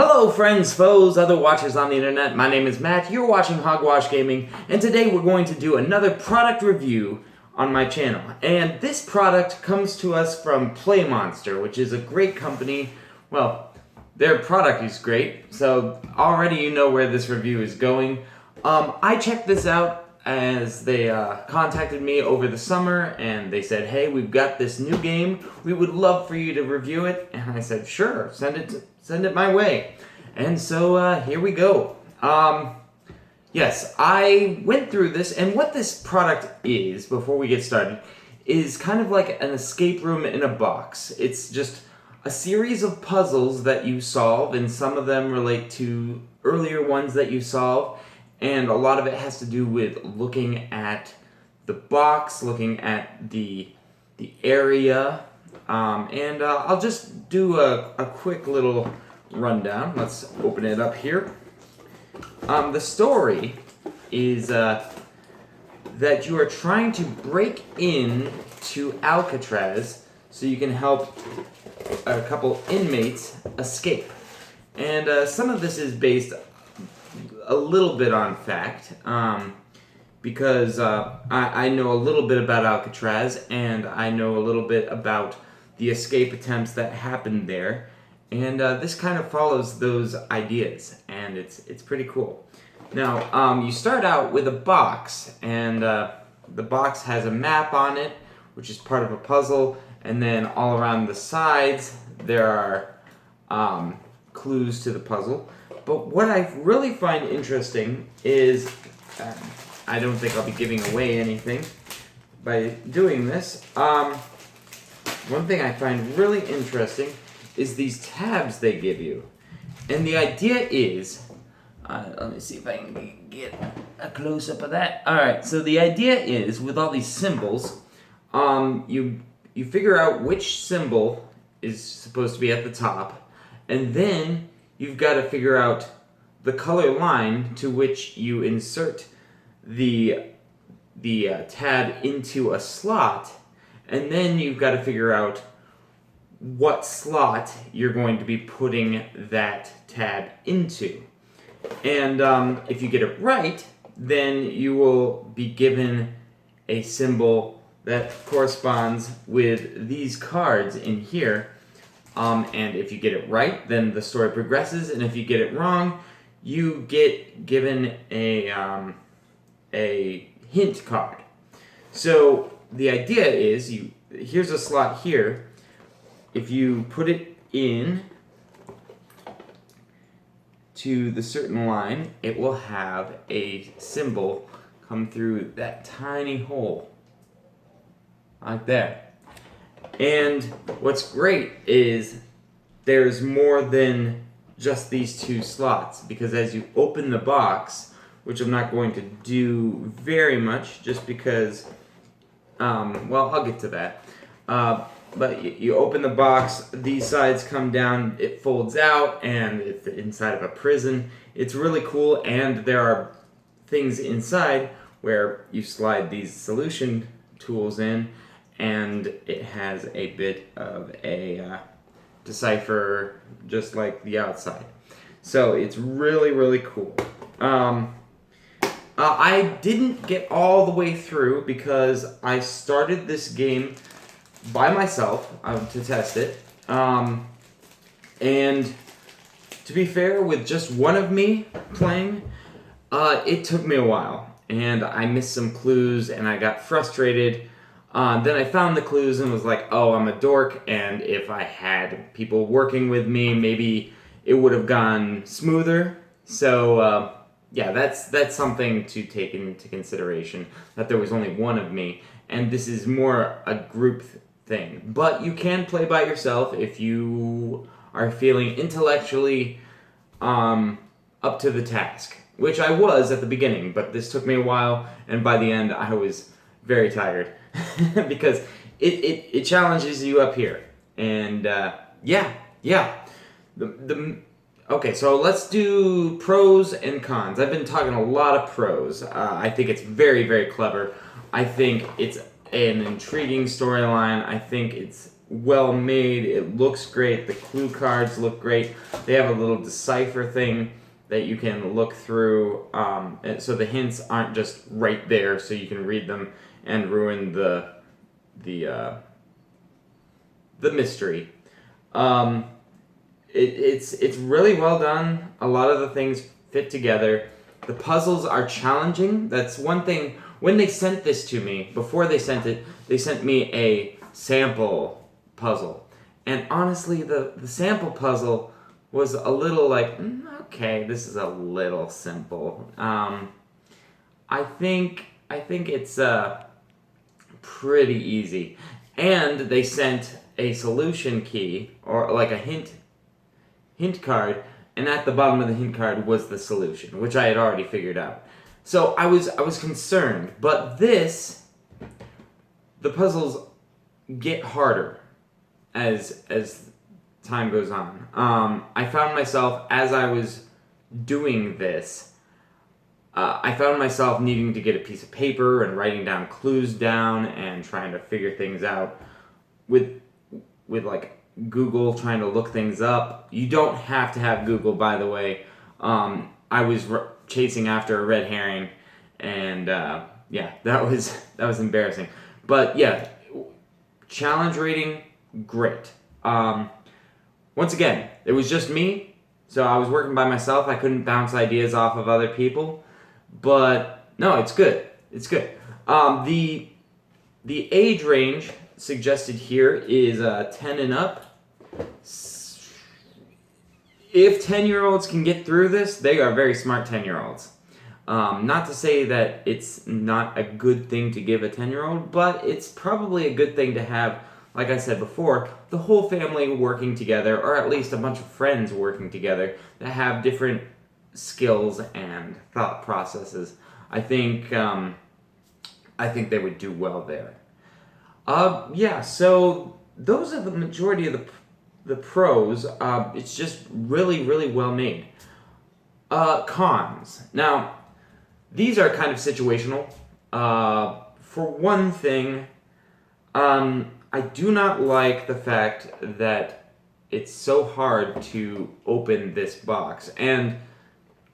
Hello friends, foes, other watchers on the internet. My name is Matt, you're watching Hogwa5h Gaming, and today we're going to do another product review on my channel. And this product comes to us from Play Monster, which is a great company. Well, their product is great, so already you know where this review is going. I checked this out as they contacted me over the summer, and they said, hey, we've got this new game, we would love for you to review it. And I said, sure, send it my way. And so here we go. Yes, I went through this, and what this product is, before we get started, is kind of like an escape room in a box. It's just a series of puzzles that you solve, and some of them relate to earlier ones that you solve, and a lot of it has to do with looking at the box, looking at the area, and I'll just do a quick little rundown. Let's open it up here. The story is that you are trying to break in to Alcatraz so you can help a couple inmates escape. And some of this is based a little bit on fact, because I know a little bit about Alcatraz, and I know a little bit about the escape attempts that happened there, and this kind of follows those ideas, and it's pretty cool. Now, you start out with a box, and the box has a map on it, which is part of a puzzle, and then all around the sides there are clues to the puzzle. But what I really find interesting is, I don't think I'll be giving away anything by doing this. One thing I find really interesting is these tabs they give you. And the idea is, let me see if I can get a close-up of that. Alright, so the idea is, with all these symbols, you figure out which symbol is supposed to be at the top, and then you've got to figure out the color line to which you insert the tab into a slot, and then you've got to figure out what slot you're going to be putting that tab into. And if you get it right, then you will be given a symbol that corresponds with these cards in here. And if you get it right, then the story progresses, and if you get it wrong, you get given a hint card. So the idea is, here's a slot here. If you put it in to the certain line, it will have a symbol come through that tiny hole, like that. And what's great is there's more than just these two slots, because as you open the box, which I'm not going to do very much just because, well, I'll get to that. But you open the box, these sides come down, it folds out, and it's inside of a prison. It's really cool, and there are things inside where you slide these solution tools in, and it has a bit of a decipher just like the outside. So it's really, really cool. I didn't get all the way through because I started this game by myself to test it. And to be fair, with just one of me playing, it took me a while. And I missed some clues, and I got frustrated. Then I found the clues and was like, oh, I'm a dork, and if I had people working with me, maybe it would have gone smoother. So, yeah, that's something to take into consideration, that there was only one of me, and this is more a group thing. But you can play by yourself if you are feeling intellectually up to the task, which I was at the beginning, but this took me a while, and by the end I was very tired. Because it challenges you up here, and yeah. Okay, so let's do pros and cons. I've been talking a lot of pros. I think it's very, very clever. I think it's an intriguing storyline. I think it's well made. It looks great. The clue cards look great. They have a little decipher thing that you can look through, and so the hints aren't just right there, so you can read them and ruin the mystery. It's really well done. A lot of the things fit together. The puzzles are challenging. That's one thing. When they sent this to me, before they sent it, they sent me a sample puzzle. And honestly, the sample puzzle was a little like, okay, this is a little simple. I think it's pretty easy. And they sent a solution key, or like a hint card, and at the bottom of the hint card was the solution, which I had already figured out. So I was concerned, but the puzzles get harder as time goes on. I found myself, as I was doing this, I found myself needing to get a piece of paper and writing down clues down and trying to figure things out with like Google, trying to look things up. You don't have to have Google, by the way. I was chasing after a red herring, and yeah, that was embarrassing. But yeah, challenge rating, great. Once again, it was just me, so I was working by myself. I couldn't bounce ideas off of other people, but no, it's good. It's good. The age range suggested here is 10 and up. If 10-year-olds can get through this, they are very smart 10-year-olds. Not to say that it's not a good thing to give a 10-year-old, but it's probably a good thing to have, like I said before, the whole family working together, or at least a bunch of friends working together that have different skills and thought processes. I think they would do well there. Yeah, so those are the majority of the pros. It's just really, really well made. Cons. Now, these are kind of situational. For one thing, I do not like the fact that it's so hard to open this box, and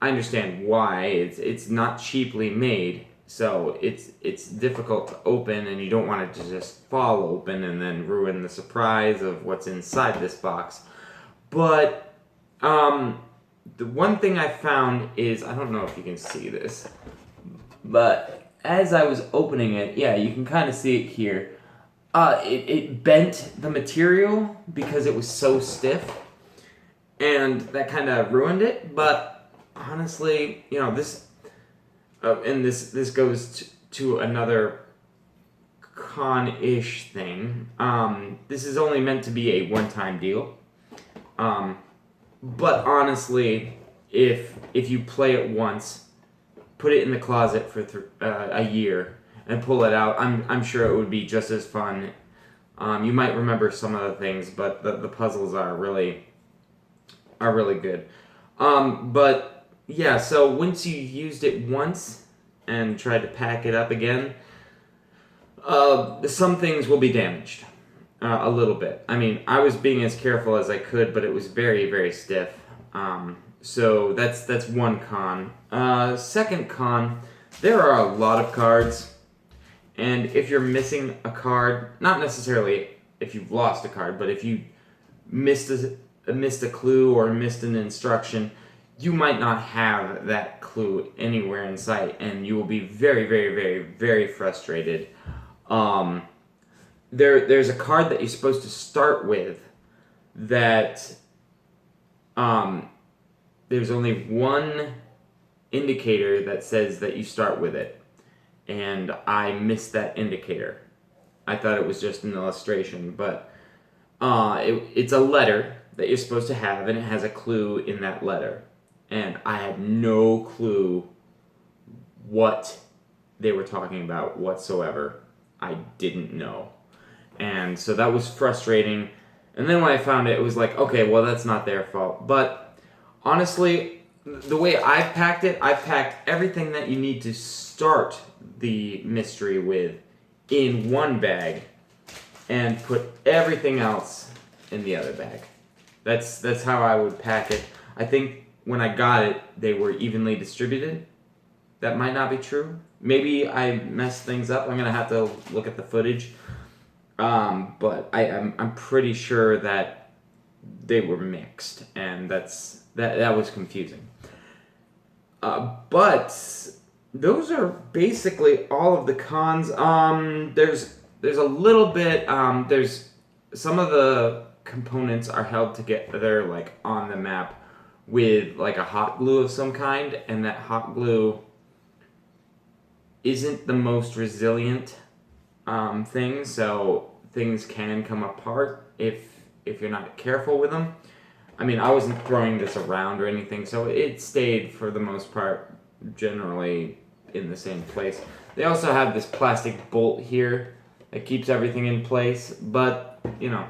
I understand why. It's not cheaply made, so it's difficult to open, and you don't want it to just fall open and then ruin the surprise of what's inside this box. But the one thing I found is, I don't know if you can see this, but as I was opening it, yeah, you can kind of see it here. It bent the material because it was so stiff, and that kind of ruined it. But honestly, you know, this goes to another con-ish thing. This is only meant to be a one-time deal. But honestly, if you play it once, put it in the closet for a year, and pull it out, I'm sure it would be just as fun. You might remember some of the things, but the puzzles are really good. But yeah, so once you used it once and tried to pack it up again, some things will be damaged a little bit. I mean, I was being as careful as I could, but it was very, very stiff. So that's one con. Second con, there are a lot of cards. And if you're missing a card, not necessarily if you've lost a card, but if you missed a clue or missed an instruction, you might not have that clue anywhere in sight, and you will be very, very, very, very frustrated. There's a card that you're supposed to start with that there's only one indicator that says that you start with it. And I missed that indicator. I thought it was just an illustration, but it's a letter that you're supposed to have, and it has a clue in that letter. And I had no clue what they were talking about whatsoever. I didn't know. And so that was frustrating. And then when I found it, it was like, okay, well, that's not their fault. But honestly, the way I've packed everything that you need to start the mystery with in one bag. and put everything else in the other bag. That's how I would pack it. I think when I got it, they were evenly distributed. That might not be true. Maybe I messed things up. I'm gonna have to look at the footage. But I'm pretty sure that they were mixed, and that was confusing. But those are basically all of the cons. There's a little bit. There's some of the components are held together like on the map with like a hot glue of some kind, and that hot glue isn't the most resilient thing, so things can come apart if you're not careful with them. I mean, I wasn't throwing this around or anything, so it stayed for the most part generally in the same place. They also have this plastic bolt here that keeps everything in place, but you know,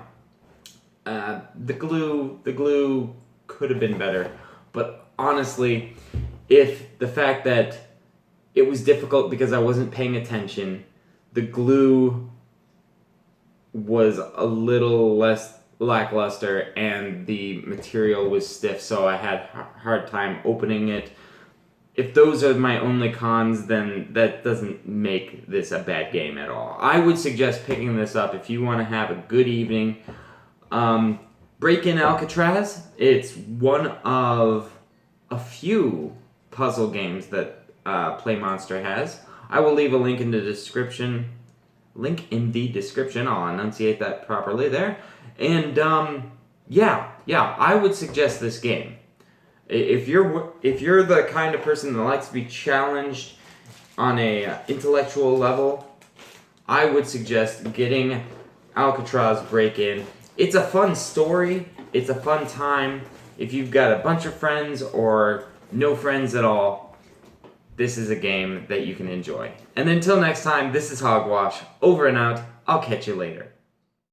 the glue could have been better. But honestly, if the fact that it was difficult because I wasn't paying attention, the glue was a little less lackluster, and the material was stiff, so I had a hard time opening it. If those are my only cons, then that doesn't make this a bad game at all. I would suggest picking this up if you want to have a good evening. Break in Alcatraz. It's one of a few puzzle games that Play Monster has. I will leave a link in the description. I'll enunciate that properly there. And yeah, I would suggest this game. If you're the kind of person that likes to be challenged on a intellectual level, I would suggest getting Alcatraz Break-In. It's a fun story. It's a fun time. If you've got a bunch of friends or no friends at all, this is a game that you can enjoy. And until next time, this is Hogwash. Over and out. I'll catch you later.